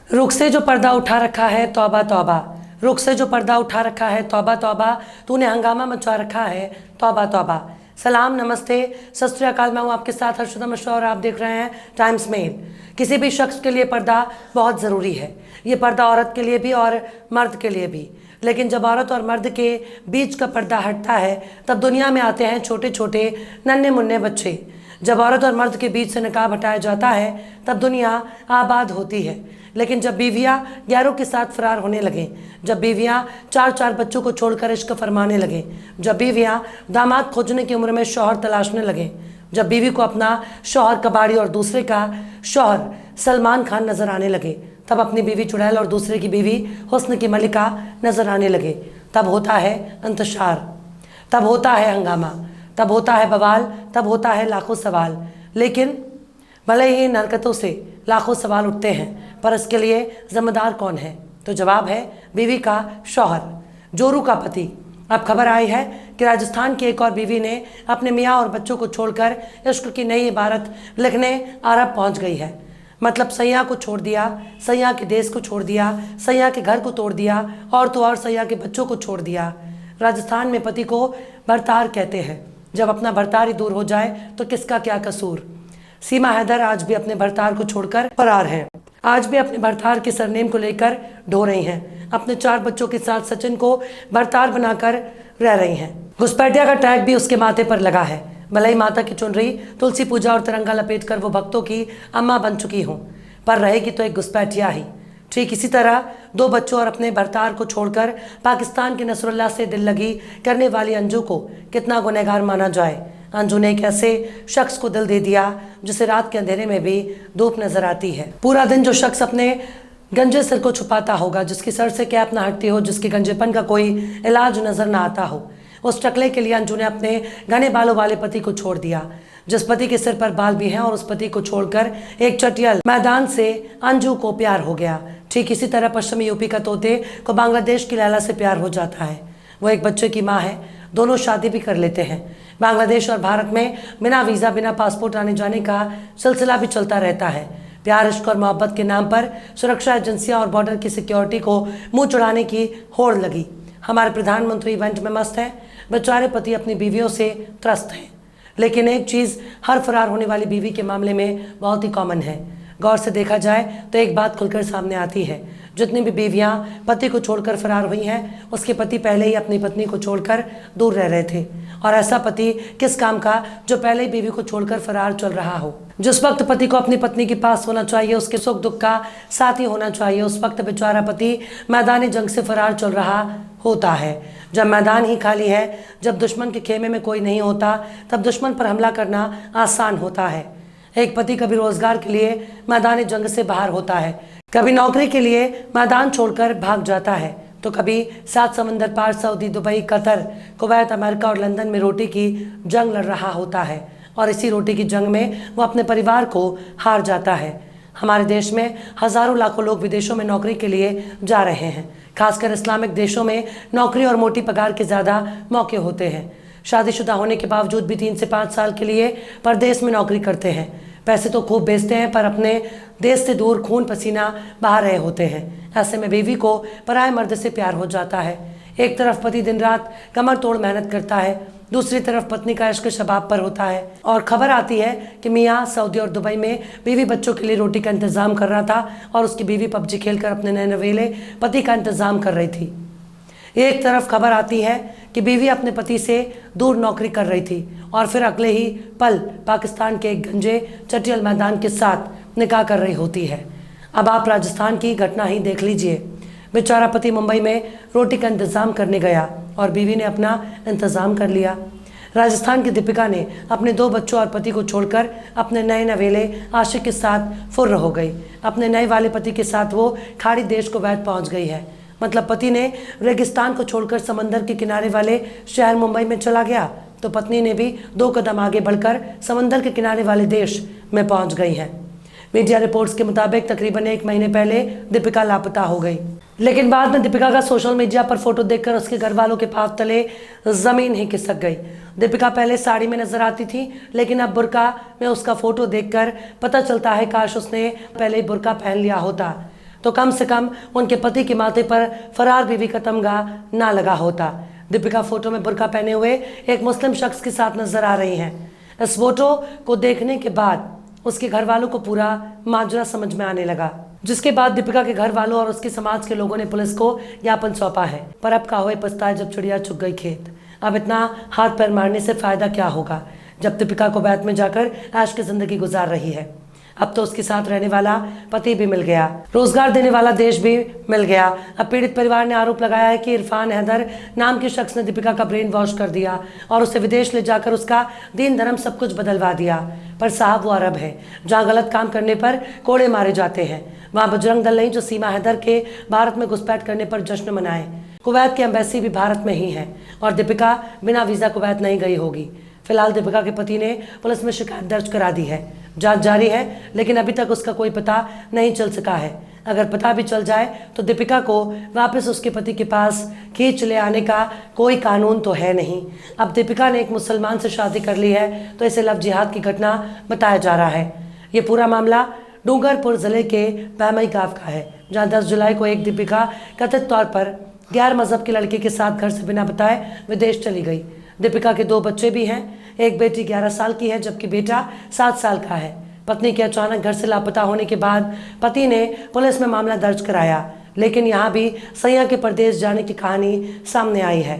रुख से जो पर्दा उठा रखा है तौबा तौबा, रुख से जो पर्दा उठा रखा है तौबा तौबा, तूने हंगामा मचा रखा है तौबा तौबा। सलाम, नमस्ते, सत श्री अकाल। मैं हूँ आपके साथ हर्षदा मिश्रा और आप देख रहे हैं टाइम्स मेल। किसी भी शख्स के लिए पर्दा बहुत ज़रूरी है। ये पर्दा औरत के लिए भी और मर्द के लिए भी। लेकिन जब औरत और मर्द के बीच का पर्दा हटता है तब दुनिया में आते हैं छोटे छोटे नन्हे मुन्ने बच्चे। जब औरत और मर्द के बीच से निकाब हटाया जाता है तब दुनिया आबाद होती है। लेकिन जब बीवियाँ गैरों के साथ फरार होने लगें, जब बीवियाँ चार चार बच्चों को छोड़कर इश्क फरमाने लगें, जब बीवियाँ दामाद खोजने की उम्र में शौहर तलाशने लगें, जब बीवी को अपना शौहर कबाड़ी और दूसरे का शौहर सलमान खान नज़र आने लगे, तब अपनी बीवी चुड़ैल और दूसरे की बीवी हुस्न की मलिका नज़र आने लगे, तब होता है इंतशार, तब होता है हंगामा, तब होता है बवाल, तब होता है लाखों सवाल। लेकिन भले ही इन हरकतों से लाखों सवाल उठते हैं, पर इसके लिए जिम्मेदार कौन है? तो जवाब है बीवी का शौहर, जोरू का पति। अब खबर आई है कि राजस्थान की एक और बीवी ने अपने मियाँ और बच्चों को छोड़कर इश्क की नई इबारत लिखने अरब पहुँच गई है। मतलब सैया को छोड़ दिया, सैया के देश को छोड़ दिया, सैया के घर को तोड़ दिया और तो और सैया के बच्चों को छोड़ दिया। राजस्थान में पति को भरतार कहते हैं। जब अपना भरतार ही दूर हो जाए तो किसका क्या कसूर। सीमा हैदर आज भी अपने भरतार को छोड़कर फरार हैं। आज भी अपने भरतार के सरनेम को लेकर ढो रही हैं। अपने 4 बच्चों के साथ सचिन को भरतार बनाकर रह रही हैं। घुसपैठिया का टैग भी उसके माथे पर लगा है। भले ही माता की चुनरी, तुलसी पूजा और तिरंगा लपेटकर वो भक्तों की अम्मा बन चुकी हूँ, पर रहेगी तो एक घुसपैठिया ही। ठीक इसी तरह 2 बच्चों और अपने भरतार को छोड़कर पाकिस्तान के नसरुल्लाह से दिल लगी करने वाली अंजू को कितना गुनहगार माना जाए। अंजू ने एक ऐसे शख्स को दिल दे दिया जिसे रात के अंधेरे में भी धूप नजर आती है। पूरा दिन जो शख्स अपने गंजे सिर को छुपाता होगा, जिसकी सर से कैप ना हटती हो, जिसके गंजेपन का कोई इलाज नजर ना आता हो, उस टकले के लिए अंजू ने अपने घने बालों वाले पति को छोड़ दिया। जिस पति के सिर पर बाल भी हैं और उस पति को छोड़कर एक चटियल मैदान से अंजू को प्यार हो गया। ठीक इसी तरह पश्चिमी यूपी का तोते को बांग्लादेश की लैला से प्यार हो जाता है। वो एक बच्चे की माँ है, दोनों शादी भी कर लेते हैं। बांग्लादेश और भारत में बिना वीज़ा बिना पासपोर्ट आने जाने का सिलसिला भी चलता रहता है। प्यार, इश्क और मोहब्बत के नाम पर सुरक्षा एजेंसियां और बॉर्डर की सिक्योरिटी को मुंह चढ़ाने की होड़ लगी। हमारे प्रधानमंत्री इवेंट में मस्त हैं, बेचारे पति अपनी बीवियों से त्रस्त हैं। लेकिन एक चीज़ हर फरार होने वाली बीवी के मामले में बहुत ही कॉमन है। गौर से देखा जाए तो एक बात खुलकर सामने आती है। जितनी भी बीवियां पति को छोड़कर फरार हुई हैं, उसके पति पहले ही अपनी पत्नी को छोड़कर दूर रह रहे थे। और ऐसा पति किस काम का जो पहले ही बीवी को छोड़कर फरार चल रहा हो। जिस वक्त पति को अपनी पत्नी के पास होना चाहिए, उसके सुख दुख का साथी होना चाहिए, उस वक्त बेचारा पति मैदान जंग से फरार चल रहा होता है। जब मैदान ही खाली है, जब दुश्मन के खेमे में कोई नहीं होता, तब दुश्मन पर हमला करना आसान होता है। एक पति कभी रोजगार के लिए मैदान जंग से बाहर होता है, कभी नौकरी के लिए मैदान छोड़कर भाग जाता है, तो कभी 7 समंदर पार Saudi, Dubai, Qatar, Kuwait, America और लंदन में रोटी की जंग लड़ रहा होता है। और इसी रोटी की जंग में वो अपने परिवार को हार जाता है। हमारे देश में हज़ारों लाखों लोग विदेशों में नौकरी के लिए जा रहे हैं। खासकर इस्लामिक देशों में नौकरी और मोटी पगार के ज़्यादा मौके होते हैं। शादीशुदा होने के बावजूद भी 3 से 5 साल के लिए परदेश में नौकरी करते हैं। पैसे तो खूब बेचते हैं, पर अपने देश से दूर खून पसीना बहा रहे होते हैं। ऐसे में बीवी को पराये मर्द से प्यार हो जाता है। एक तरफ पति दिन रात कमर तोड़ मेहनत करता है, दूसरी तरफ पत्नी का इश्क शबाब पर होता है। और खबर आती है कि मियाँ सऊदी और दुबई में बीवी बच्चों के लिए रोटी का इंतज़ाम कर रहा था और उसकी बीवी पबजी खेलकर अपने नए नवेले पति का इंतज़ाम कर रही थी। एक तरफ खबर आती है कि बीवी अपने पति से दूर नौकरी कर रही थी और फिर अगले ही पल पाकिस्तान के एक गंजे चटियल मैदान के साथ निकाह कर रही होती है। अब आप राजस्थान की घटना ही देख लीजिए। बेचारा पति मुंबई में रोटी का इंतज़ाम करने गया और बीवी ने अपना इंतज़ाम कर लिया। राजस्थान की दीपिका ने अपने 2 बच्चों और पति को छोड़कर अपने नए नवेले आशिक के साथ फुर्र हो गई। अपने नए वाले पति के साथ वो खाड़ी देश कुवैत पहुंच गई है। मतलब पति ने रेगिस्तान को छोड़कर समंदर के किनारे वाले शहर मुंबई में चला गया, तो पत्नी ने भी 2 कदम आगे बढ़कर समंदर के किनारे वाले देश में पहुंच गई है। मीडिया रिपोर्ट्स के मुताबिक तकरीबन 1 महीने पहले दीपिका लापता हो गई, लेकिन बाद में दीपिका का सोशल मीडिया पर फोटो देखकर उसके घर वालों के पांव तले जमीन ही खिसक गई। दीपिका पहले साड़ी में नजर आती थी, लेकिन अब बुर्का में उसका फोटो देखकर पता चलता है काश उसने पहले ही बुर्का पहन लिया होता। तो कम से कम उनके पति के माथे पर फरार बीवी का तमगा ना लगा होता। दीपिका फोटो में बुर्का पहने हुए एक मुस्लिम शख्स के साथ नजर आ रही हैं। इस फोटो को देखने के बाद उसके घर वालों को पूरा माजरा समझ में आने लगा, जिसके बाद दीपिका के घर वालों और उसके समाज के लोगों ने पुलिस को ज्ञापन सौंपा है। पर अब कहावत पछताए जब चिड़िया चुग गई खेत। अब इतना हाथ पैर मारने से फायदा क्या होगा, जब दीपिका को बैत में जाकर ऐश की जिंदगी गुजार रही है। अब तो उसके साथ रहने वाला पति भी मिल गया, रोजगार देने वाला देश भी मिल गया। अब पीड़ित परिवार ने आरोप लगाया है कि इरफान हैदर नाम के शख्स ने दीपिका का ब्रेन वॉश कर दिया और उसे विदेश ले जाकर उसका दीन धर्म सब कुछ बदलवा दिया। पर साहब वो अरब है जहाँ गलत काम करने पर कोड़े मारे जाते हैं। वहाँ बजरंग दल नहीं जो सीमा हैदर के भारत में घुसपैठ करने पर जश्न मनाए। कुवैत की एम्बेसी भी भारत में ही है और दीपिका बिना वीज़ा कुवैत नहीं गई होगी। फिलहाल दीपिका के पति ने पुलिस में शिकायत दर्ज करा दी है। जांच जारी है, लेकिन अभी तक उसका कोई पता नहीं चल सका है। अगर पता भी चल जाए तो दीपिका को वापस उसके पति के पास खींच ले आने का कोई कानून तो है नहीं। अब दीपिका ने एक मुसलमान से शादी कर ली है तो इसे लव जिहाद की घटना बताया जा रहा है। ये पूरा मामला डूंगरपुर जिले के पैमई गांव का है, जहां 10 जुलाई को एक दीपिका कथित तौर पर गैर मजहब के लड़के के साथ घर से बिना बताए विदेश चली गई। दीपिका के 2 बच्चे भी हैं। एक बेटी 11 साल की है जबकि बेटा 7 साल का है। पत्नी के अचानक घर से लापता होने के बाद पति ने पुलिस में मामला दर्ज कराया, लेकिन यहाँ भी सैया के परदेश जाने की कहानी सामने आई है।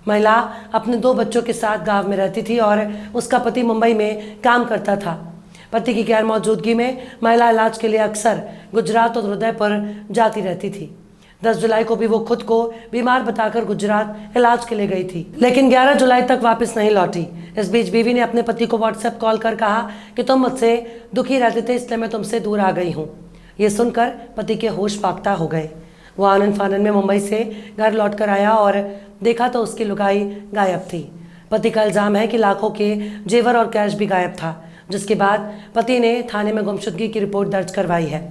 महिला अपने 2 बच्चों के साथ गांव में रहती थी और उसका पति मुंबई में काम करता था। पति की गैर मौजूदगी में महिला इलाज के लिए अक्सर गुजरात और उदयपुर जाती रहती थी। 10 जुलाई को भी वो खुद को बीमार बताकर गुजरात इलाज के लिए गई थी, लेकिन 11 जुलाई तक वापस नहीं लौटी। इस बीच बीवी ने अपने पति को व्हाट्सएप कॉल कर कहा कि तुम मुझसे दुखी रहते थे इसलिए मैं तुमसे दूर आ गई हूँ। ये सुनकर पति के होश फाख्ता हो गए। वो आनन फानन में मुंबई से घर लौट कर आया और देखा तो उसकी लुगाई गायब थी। पति का इल्ज़ाम है कि लाखों के जेवर और कैश भी गायब था, जिसके बाद पति ने थाने में गुमशुदगी की रिपोर्ट दर्ज करवाई है,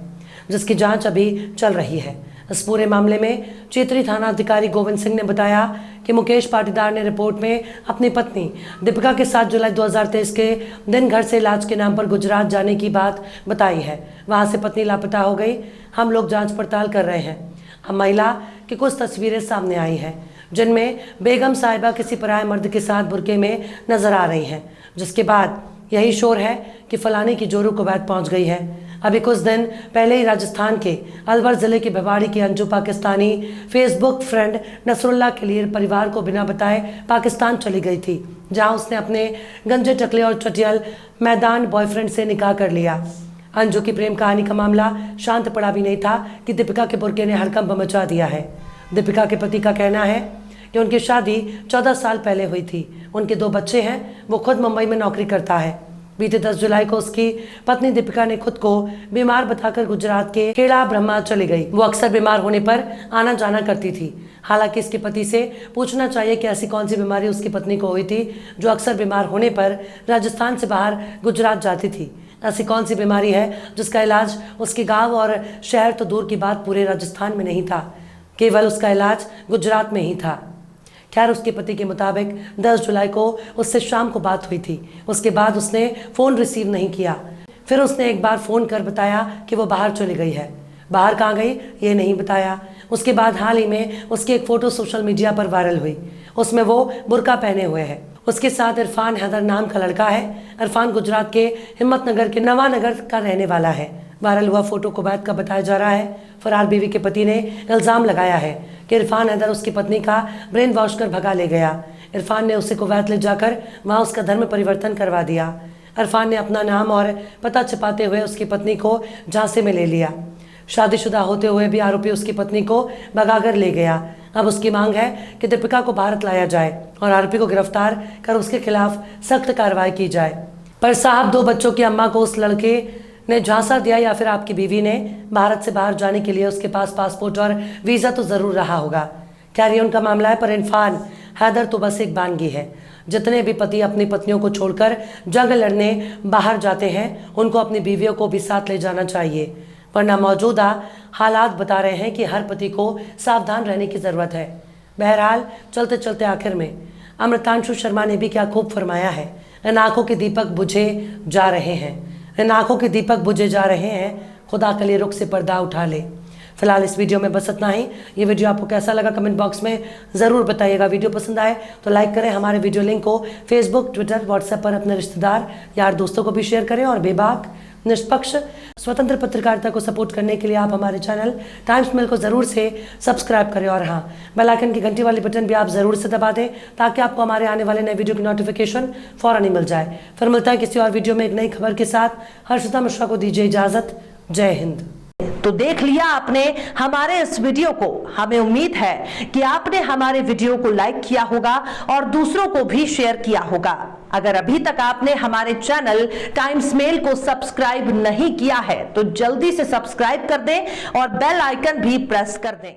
जिसकी जांच अभी चल रही है। इस पूरे मामले में चेतरी थाना अधिकारी गोविंद सिंह ने बताया कि मुकेश पाटीदार ने रिपोर्ट में अपनी पत्नी दीपिका के 7 जुलाई 2023 के दिन घर से इलाज के नाम पर गुजरात जाने की बात बताई है। वहां से पत्नी लापता हो गई। हम लोग जांच पड़ताल कर रहे हैं। अब महिला की कुछ तस्वीरें सामने आई हैं, जिनमें बेगम साहिबा किसी पराये मर्द के साथ बुर्के में नजर आ रही हैं, जिसके बाद यही शोर है कि फलाने की जोरू कुवैत पहुंच गई है। अभी कुछ दिन पहले ही राजस्थान के अलवर जिले के भिवाड़ी की अंजू पाकिस्तानी फेसबुक फ्रेंड नसरुल्लाह के लिए परिवार को बिना बताए पाकिस्तान चली गई थी, जहां उसने अपने गंजे टकले और चटियल मैदान बॉयफ्रेंड से निकाह कर लिया। अंजू की प्रेम कहानी का मामला शांत पड़ा भी नहीं था कि दीपिका के बुर्के ने हड़कंप मचा दिया है। दीपिका के पति का कहना है कि उनकी शादी 14 साल पहले हुई थी। उनके 2 बच्चे हैं। वो खुद मुंबई में नौकरी करता है। बीते 10 जुलाई को उसकी पत्नी दीपिका ने खुद को बीमार बताकर गुजरात के खेड़ा ब्रह्मा चली गई। वो अक्सर बीमार होने पर आना जाना करती थी। हालांकि इसके पति से पूछना चाहिए कि ऐसी कौन सी बीमारी उसकी पत्नी को हुई थी जो अक्सर बीमार होने पर राजस्थान से बाहर गुजरात जाती थी। ऐसी कौन सी बीमारी है जिसका इलाज उसके गाँव और शहर तो दूर की बात पूरे राजस्थान में नहीं था, केवल उसका इलाज गुजरात में ही था। खैर, उसके पति के मुताबिक 10 जुलाई को उससे शाम को बात हुई थी। उसके बाद उसने फ़ोन रिसीव नहीं किया। फिर उसने एक बार फ़ोन कर बताया कि वो बाहर चली गई है। बाहर कहाँ गई ये नहीं बताया। उसके बाद हाल ही में उसकी एक फ़ोटो सोशल मीडिया पर वायरल हुई। उसमें वो बुर्का पहने हुए है। उसके साथ इरफान हैदर नाम का लड़का है। इरफान गुजरात के हिम्मतनगर के नवानगर का रहने वाला है। वायरल हुआ फोटो कुवैत का बताया जा रहा है। फरार बीवी के पति ने इल्ज़ाम लगाया है कि इरफान हैदर उसकी पत्नी का ब्रेन वॉश कर भगा ले गया। इरफान ने उसे कुवैत ले जाकर वहां उसका धर्म परिवर्तन करवा दिया। इरफान ने अपना नाम और पता छिपाते हुए उसकी पत्नी को झांसे में ले लिया। शादीशुदा होते हुए भी आरोपी उसकी पत्नी को भगाकर ले गया। अब उसकी मांग है कि दीपिका को भारत लाया जाए और आरोपी को गिरफ्तार कर उसके खिलाफ सख्त कार्रवाई की जाए। पर साहब, 2 बच्चों की अम्मा को उस लड़के ने झांसा दिया या फिर आपकी बीवी ने भारत से बाहर जाने के लिए उसके पास पासपोर्ट और वीज़ा तो ज़रूर रहा होगा। खैर, ये उनका मामला है, पर इरफान हैदर तो बस एक बानगी है। जितने भी पति अपनी पत्नियों को छोड़कर जंग लड़ने बाहर जाते हैं, उनको अपनी बीवियों को भी साथ ले जाना चाहिए, वरना मौजूदा हालात बता रहे हैं कि हर पति को सावधान रहने की ज़रूरत है। बहरहाल, चलते चलते आखिर में अमृतांशु शर्मा ने भी क्या खूब फरमाया है, इन आँखों के दीपक बुझे जा रहे हैं, इन आँखों के दीपक बुझे जा रहे हैं, खुदा के लिए रुख से पर्दा उठा ले। फिलहाल इस वीडियो में बस इतना ही। ये वीडियो आपको कैसा लगा कमेंट बॉक्स में ज़रूर बताइएगा। वीडियो पसंद आए तो लाइक करें, हमारे वीडियो लिंक को फेसबुक, ट्विटर, व्हाट्सएप पर अपने रिश्तेदार, यार, दोस्तों को भी शेयर करें। और बेबाक, निष्पक्ष, स्वतंत्र पत्रकारिता को सपोर्ट करने के लिए आप हमारे चैनल टाइम्स मेल को ज़रूर से सब्सक्राइब करें। और हाँ, बेल आइकन की घंटी वाली बटन भी आप ज़रूर से दबा दें ताकि आपको हमारे आने वाले नए वीडियो की नोटिफिकेशन फ़ौरन ही मिल जाए। फिर मिलता है किसी और वीडियो में एक नई खबर के साथ। हर्षिता मिश्रा को दीजिए इजाज़त। जय हिंद। तो देख लिया आपने हमारे इस वीडियो को। हमें उम्मीद है कि आपने हमारे वीडियो को लाइक किया होगा और दूसरों को भी शेयर किया होगा। अगर अभी तक आपने हमारे चैनल टाइम्स मेल को सब्सक्राइब नहीं किया है तो जल्दी से सब्सक्राइब कर दें और बेल आइकन भी प्रेस कर दें।